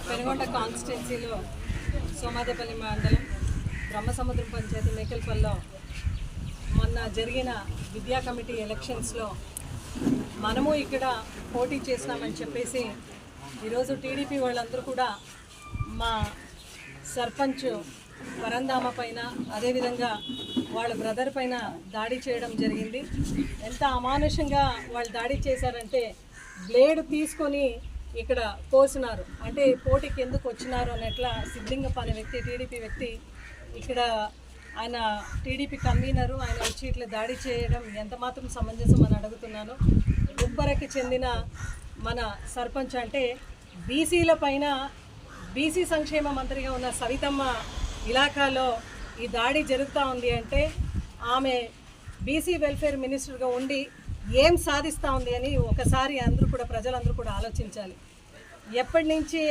పెనుగొండ కాన్స్టిట్యున్సీలో సోమాదేపల్లి మండలం బ్రహ్మసముద్రం పంచాయతీ మేకల్పల్లిలో మొన్న జరిగిన విద్యా కమిటీ ఎలక్షన్స్లో మనము ఇక్కడ పోటీ చేసినామని చెప్పేసి ఈరోజు టీడీపీ వాళ్ళందరూ కూడా మా సర్పంచ్ పరంధామ పైన అదేవిధంగా వాళ్ళ బ్రదర్ పైన దాడి చేయడం జరిగింది. ఎంత అమానుషంగా వాళ్ళు దాడి చేశారంటే బ్లేడ్ తీసుకొని ఇక్కడ కోసినారు. అంటే పోటీకి ఎందుకు వచ్చినారు అన్నట్లా సిద్ధిలింగప్ప అనే వ్యక్తి టీడీపీ వ్యక్తి ఇక్కడ ఆయన టీడీపీ కన్వీనరు ఆయన వచ్చి ఇట్లా దాడి చేయడం ఎంత మాత్రం సమంజసం అని అడుగుతున్నాను. ఉబ్బరకి చెందిన మన సర్పంచ్ అంటే బీసీల పైన బీసీ సంక్షేమ మంత్రిగా ఉన్న సవితమ్మ ఇలాకాలో ఈ దాడి జరుగుతూ ఉంది అంటే ఆమె బీసీ వెల్ఫేర్ మినిస్టర్గా ఉండి ఏం సాధిస్తూ ఉంది అని ఒకసారి అందరూ కూడా ప్రజలందరూ కూడా ఆలోచించాలి. ఎప్పటి నుంచి